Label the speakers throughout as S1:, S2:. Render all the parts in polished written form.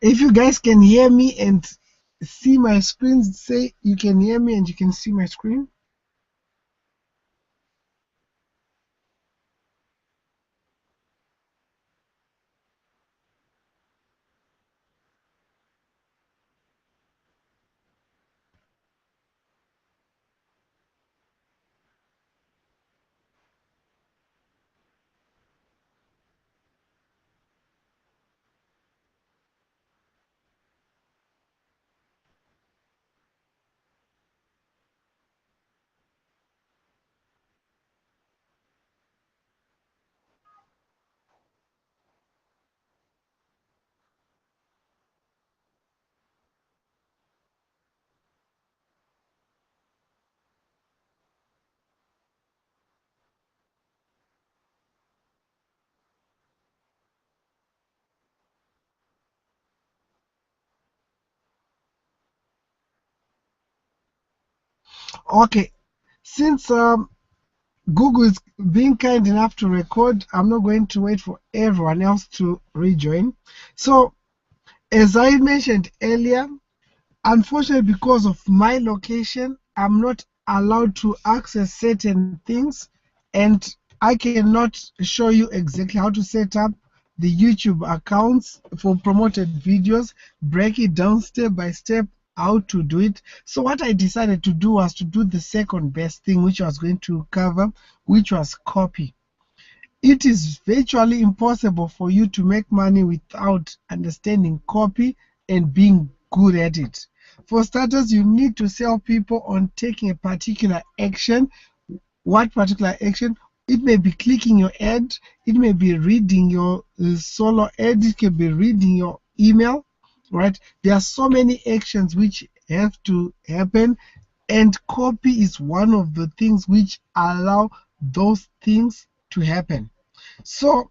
S1: If you guys can hear me and see my screen, say you can hear me and you can see my screen. Okay, since Google is being kind enough to record, I'm not going to wait for everyone else to rejoin. So, as I mentioned earlier, unfortunately, because of my location, I'm not allowed to access certain things, and I cannot show you exactly how to set up the YouTube accounts for promoted videos, break it down step by step how to do it. So what I decided to do was to do the second best thing, which I was going to cover, which was copy. It is virtually impossible for you to make money without understanding copy and being good at it. For starters, you need to sell people on taking a particular action. What particular action? It may be clicking your ad, it may be reading your solo ad, it can be reading your email, right? There are so many actions which have to happen, and copy is one of the things which allow those things to happen. So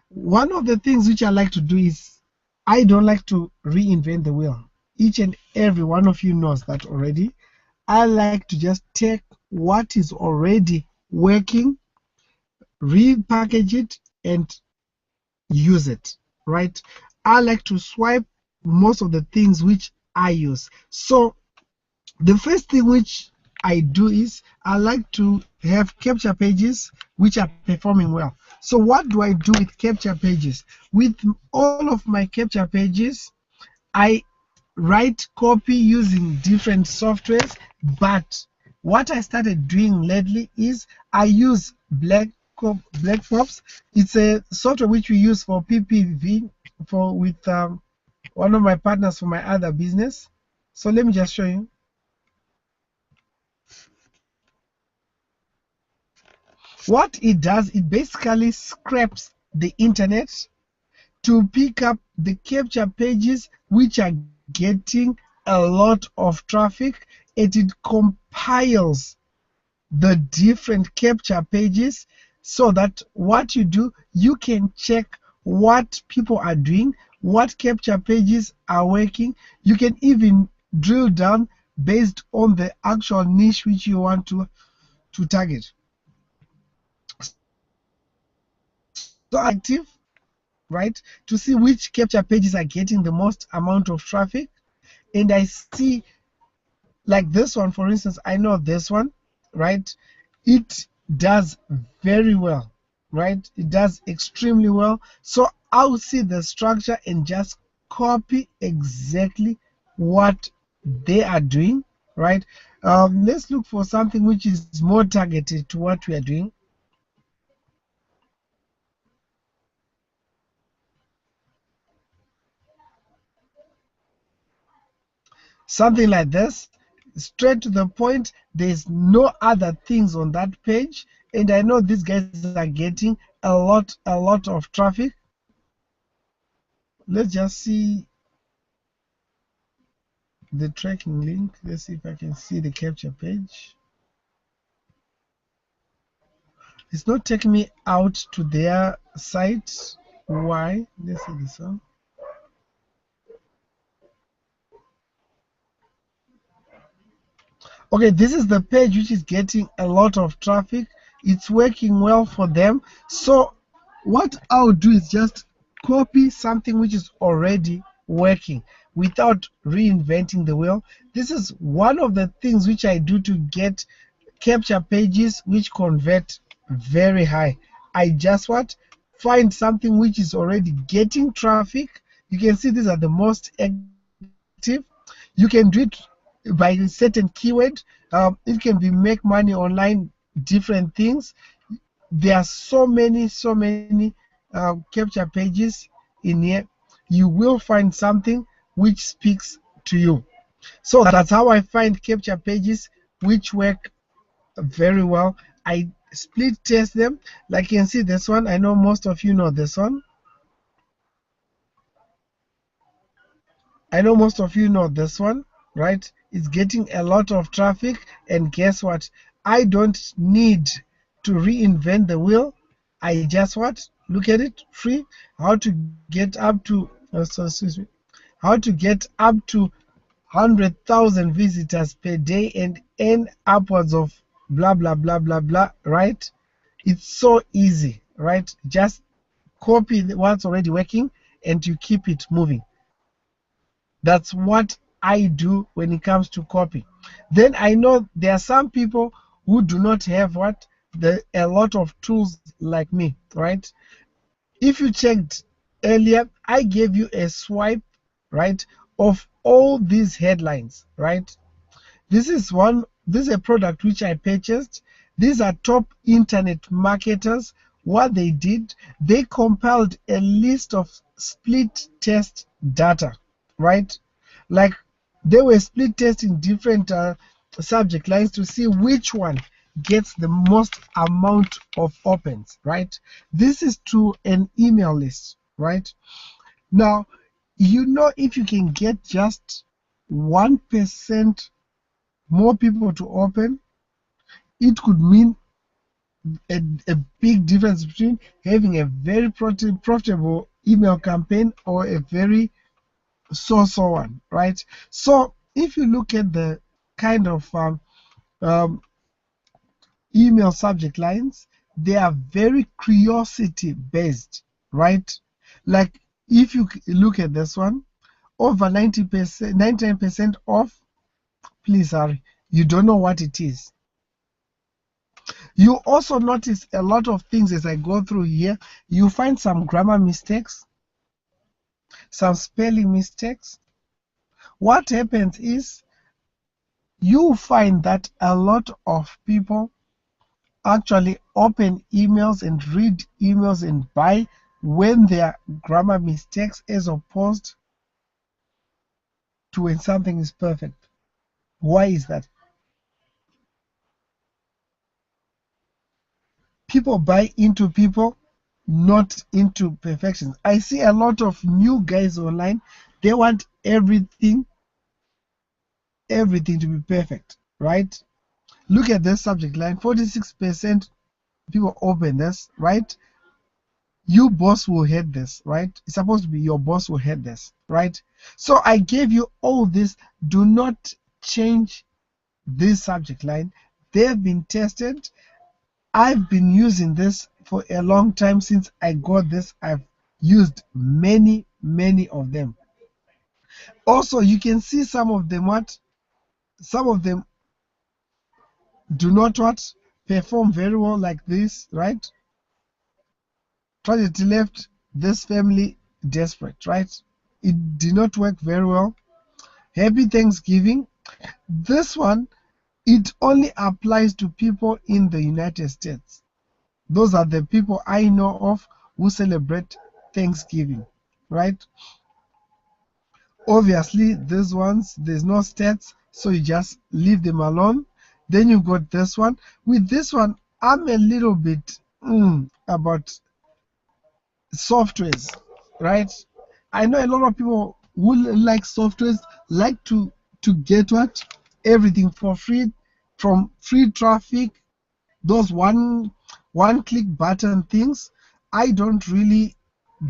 S1: one of the things which I like to do is I don't like to reinvent the wheel. Each and every one of you knows that already. I like to just take what is already working, repackage it, and use it, right? I like to swipe most of the things which I use. So the first thing which I do is I like to have capture pages which are performing well. So what do I do with capture pages? With all of my capture pages, I write copy using different softwares, but what I started doing lately is I use Black Pops. It's a software which we use for PPV with one of my partners for my other business. So let me just show you. What it does, it basically scrapes the internet to pick up the capture pages which are getting a lot of traffic, and it compiles the different capture pages so that what you do, you can check what people are doing, what capture pages are working. You can even drill down based on the actual niche which you want to target. So active, right, to see which capture pages are getting the most amount of traffic. And I see, like this one, for instance, I know this one, right? It does very well, right? It does extremely well. So I'll see the structure and just copy exactly what they are doing, right? Let's look for something which is more targeted to what we are doing. Something like this, straight to the point. There's no other things on that page, and I know these guys are getting a lot of traffic. Let's just see the tracking link. Let's see if I can see the capture page. It's not taking me out to their site. Why? Let's see this one. Okay, this is the page which is getting a lot of traffic. It's working well for them. So what I'll do is just copy something which is already working without reinventing the wheel. This is one of the things which I do to get capture pages which convert very high. I just find something which is already getting traffic. You can see these are the most active. You can do it by a certain keyword. It can be make money online, different things. There are so many capture pages in here. You will find something which speaks to you. So that's how I find capture pages which work very well. I split test them. Like you can see this one. I know most of you know this one. I know most of you know this one, right? It's getting a lot of traffic, and guess what? I don't need to reinvent the wheel. I just look at it, free. How to get up to excuse me, how to get up to 100,000 visitors per day and earn upwards of blah blah blah blah blah, right? It's so easy, right? Just copy what's already working and you keep it moving. That's what I do when it comes to copy. Then I know there are some people who do not have a lot of tools like me, right? If you checked earlier, I gave you a swipe, right, of all these headlines, right? This is a product which I purchased. These are top internet marketers. What they did, they compiled a list of split test data, right? Like they were split testing different subject lines to see which one gets the most amount of opens, right? This is to an email list, right? Now, if you can get just 1% more people to open, it could mean a big difference between having a very profitable email campaign or a very so one, right? So if you look at the kind of email subject lines, they are very curiosity based, right? Like if you look at this one, over 90%, 99% off, please hurry. You don't know what it is. You also notice a lot of things as I go through here. You find some grammar mistakes, some spelling mistakes. What happens is you find that a lot of people actually open emails and read emails and buy when there are grammar mistakes as opposed to when something is perfect. Why is that? People buy into people, not into perfection. I see a lot of new guys online. They want everything to be perfect, right? Look at this subject line. 46% people open this, right? You boss will hate this, right? It's supposed to be your boss will hate this, right? So I gave you all this. Do not change this subject line. They've been tested. I've been using this for a long time. Since I got this, I've used many of them. Also, you can see some of them do not perform very well, like this, right? Tragedy left this family desperate, right? It did not work very well. Happy Thanksgiving. This one, it only applies to people in the United States. Those are the people I know of who celebrate Thanksgiving, right? Obviously, these ones, there's no stats, so you just leave them alone. Then you got this one. With this one, I'm a little bit about softwares, right? I know a lot of people who like softwares like to get everything for free, from free traffic, those one click button things. I don't really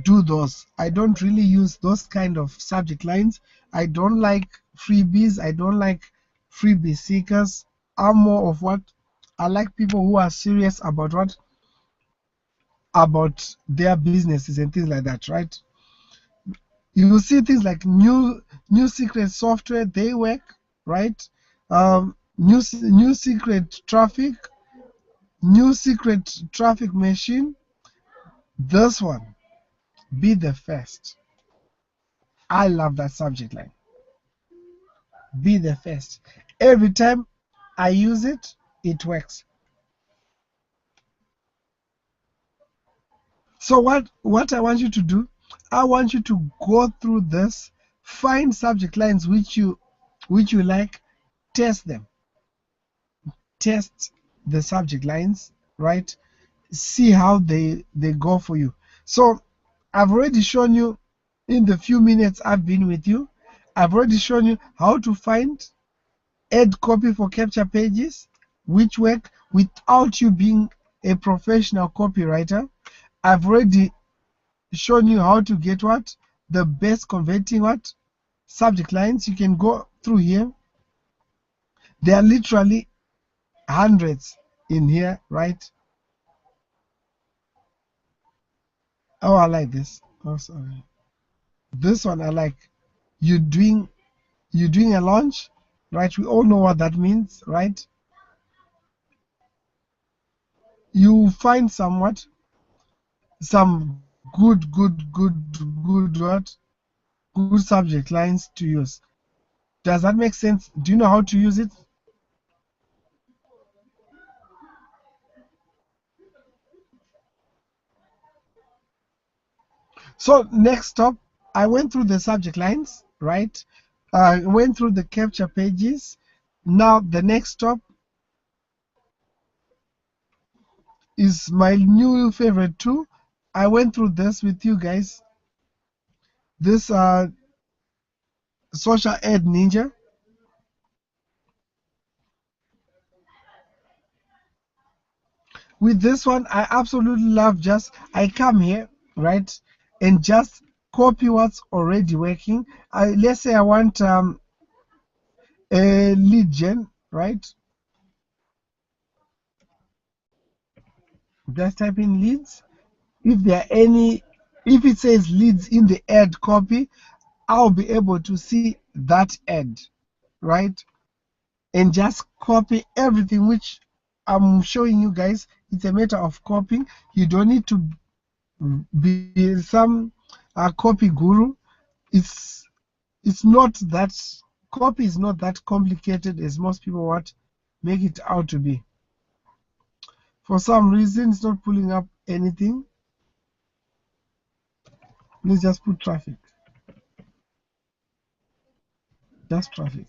S1: do those. I don't really use those kind of subject lines. I don't like freebies. I don't like freebie seekers. I'm more of I like people who are serious about about their businesses and things like that, right? You will see things like new secret software, they work, right? New secret traffic, new secret traffic machine. This one, be the first. I love that subject line. Be the first. Every time I use it, it works. So what I want you to do, I want you to go through this, find subject lines which you like, test them. Test the subject lines, right? See how they go for you. So I've already shown you in the few minutes I've been with you, I've already shown you how to find add copy for capture pages which work without you being a professional copywriter. I've already shown you how to get what the best converting what subject lines. You can go through here. There are literally hundreds in here, right? Oh, I like this. Oh, sorry. This one I like. You're doing a launch, right? We all know what that means, right? You find some good what good subject lines to use. Does that make sense? Do you know how to use it? So next stop, I went through the subject lines, right? I went through the capture pages. Now the next stop is my new favorite tool. I went through this with you guys. This Social Ad Ninja. With this one, I absolutely love I come here, right, and just copy what's already working. Let's say I want a lead gen, right? Just type in leads. If it says leads in the ad copy, I'll be able to see that ad, right? And just copy everything which I'm showing you guys. It's a matter of copying. You don't need to be some copy guru. It's not that copy is not that complicated as most people make it out to be. For some reason, it's not pulling up anything. Let's just put traffic. Just traffic.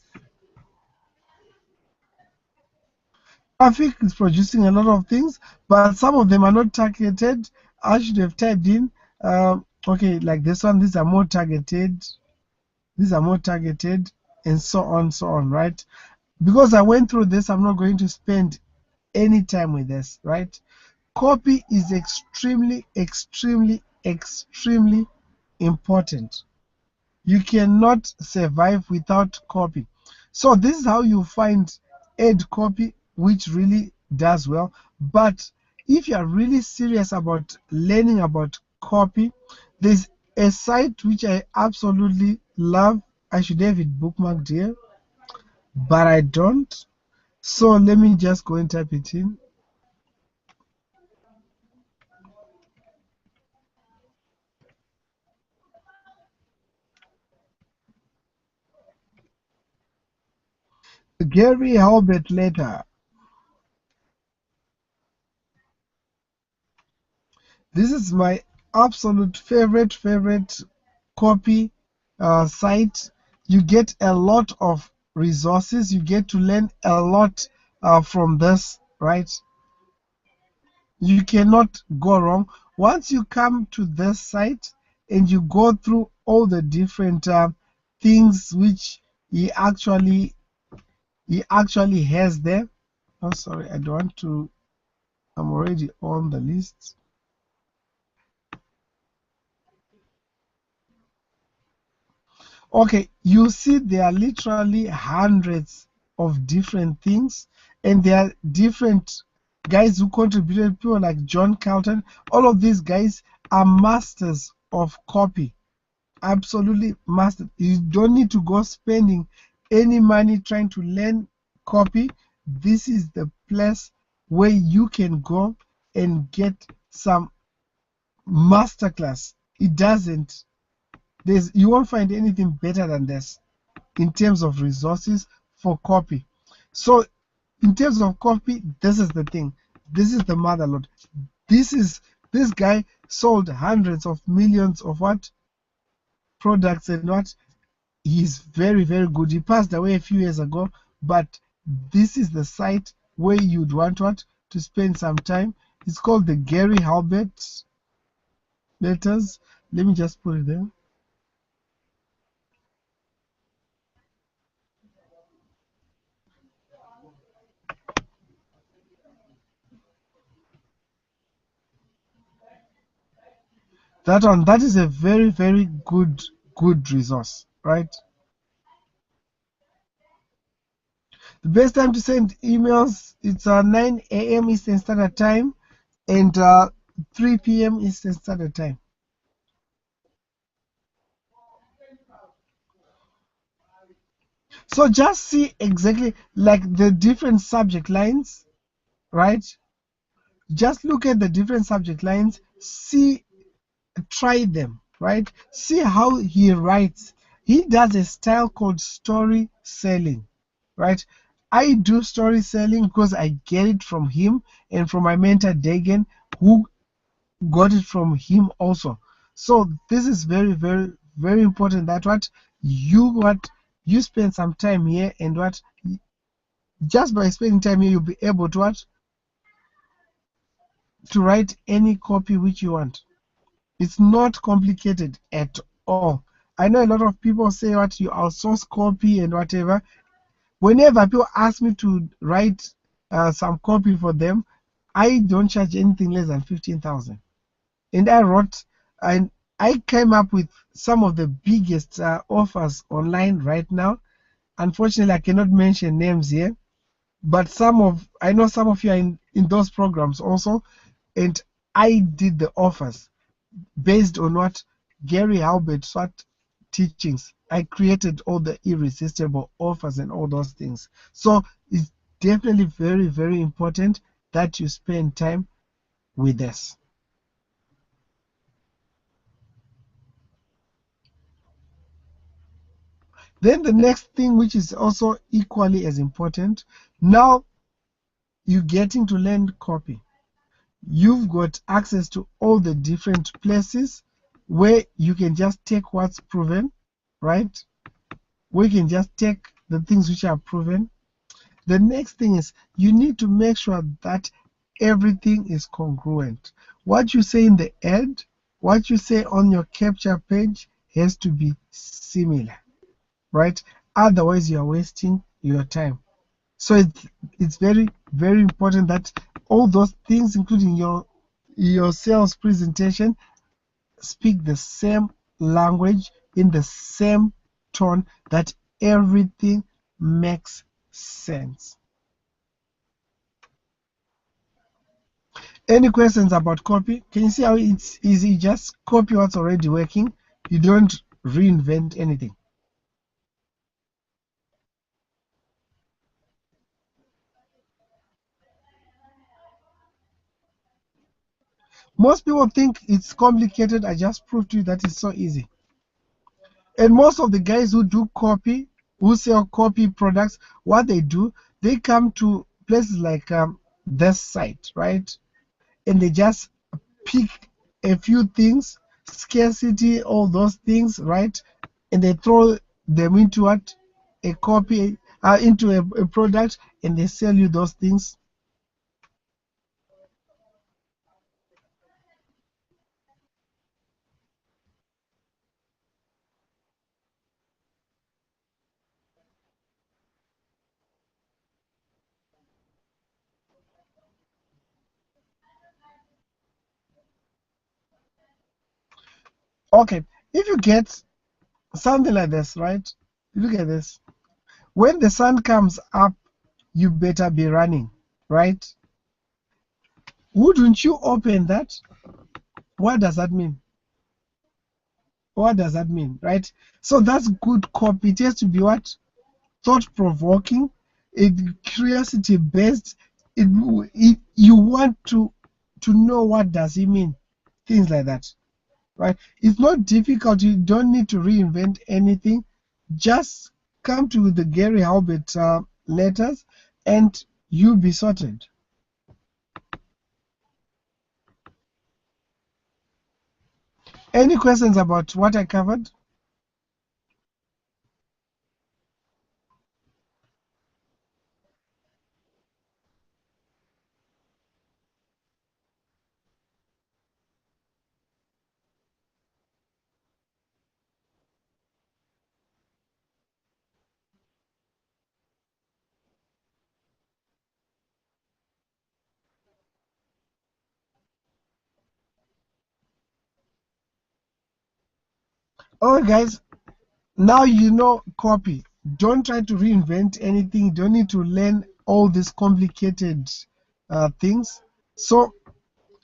S1: Traffic is producing a lot of things, but some of them are not targeted. I should have typed in, okay, like this one, these are more targeted. These are more targeted, and so on, right? Because I went through this, I'm not going to spend any time with this, right? Copy is extremely important. You cannot survive without copy. So this is how you find ad copy which really does well. But if you are really serious about learning about copy, there's a site which I absolutely love. I should have it bookmarked here, but I don't. So let me just go and type it in. Gary Halbert Letter. This is my absolute favorite copy site. You get a lot of resources. You get to learn a lot from this, right? You cannot go wrong. Once you come to this site and you go through all the different things which he actually has there. Oh, sorry, I don't want to. I'm already on the list. Okay, you see there are literally hundreds of different things, and there are different guys who contributed, people like John Carlton. All of these guys are masters of copy. absolutely must. You don't need to go spending any money trying to learn copy. This is the place where you can go and get some masterclass. It doesn't, you won't find anything better than this in terms of resources for copy. So in terms of copy, this is the thing. This is the motherload. This guy sold hundreds of millions of what products, and what, he's very, very good. He passed away a few years ago, but this is the site where you'd want what to spend some time. It's called the Gary Halbert Letters. Let me just put it there. That one, that is a very, very good resource, right? The best time to send emails, it's 9 a.m. Eastern Standard Time and 3 p.m. Eastern Standard Time. So just see exactly like the different subject lines, right? Just look at the different subject lines, see, try them, right? See how he writes. He does a style called story selling, right? I do story selling because I get it from him and from my mentor Dagan, who got it from him also. So this is very, very, very important that what you spend some time here, and what, just by spending time here, you'll be able to what to write any copy which you want. It's not complicated at all. I know a lot of people say what you outsource copy and whatever. Whenever people ask me to write some copy for them, I don't charge anything less than 15,000. And I came up with some of the biggest offers online right now. Unfortunately, I cannot mention names here, but I know some of you are in those programs also, and I did the offers based on what Gary Albert's what teachings. I created all the irresistible offers and all those things. So it's definitely very, very important that you spend time with us. Then the next thing, which is also equally as important, now you're getting to learn copy. You've got access to all the different places where you can just take what's proven, right? We can just take the things which are proven. The next thing is you need to make sure that everything is congruent. What you say in the ad, what you say on your capture page has to be similar, right? Otherwise, you are wasting your time. So it's very, very important that all those things, including your sales presentation, speak the same language in the same tone, that everything makes sense. Any questions about copy? Can you see how it's easy? Just copy what's already working. You don't reinvent anything. Most people think it's complicated. I just proved to you that it's so easy. And most of the guys who do copy, who sell copy products, what they do, they come to places like this site, right? And they just pick a few things, scarcity, all those things, right? And they throw them into what? A copy, into a product, and they sell you those things. Okay, if you get something like this, right? Look at this. When the sun comes up, you better be running, right? Wouldn't you open that? What does that mean? What does that mean, right? So that's good copy. It has to be what? Thought-provoking, curiosity-based. You want to know what does he mean, things like that, right? It's not difficult. You don't need to reinvent anything. Just come to the Gary Halbert letters, and you'll be sorted. Any questions about what I covered? All right, guys. Now you know copy. Don't try to reinvent anything. You don't need to learn all these complicated things. So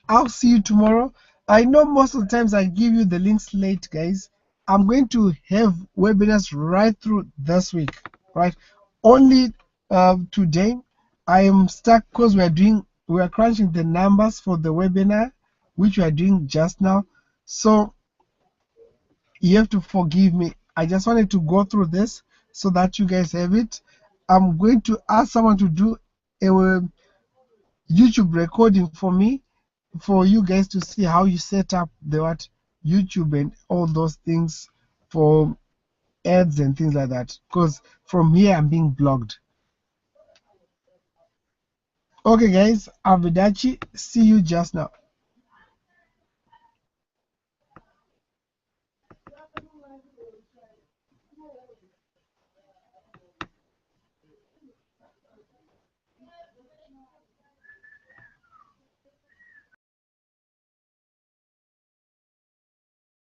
S1: I'll see you tomorrow. I know most of the times I give you the links late, guys. I'm going to have webinars right through this week, right? Only today I am stuck because we are crunching the numbers for the webinar, which we are doing just now. So you have to forgive me. I just wanted to go through this so that you guys have it. I'm going to ask someone to do a YouTube recording for me, for you guys to see how you set up the what YouTube and all those things for ads and things like that. Because from here I'm being blocked. Okay, guys, Avidachi, see you just now.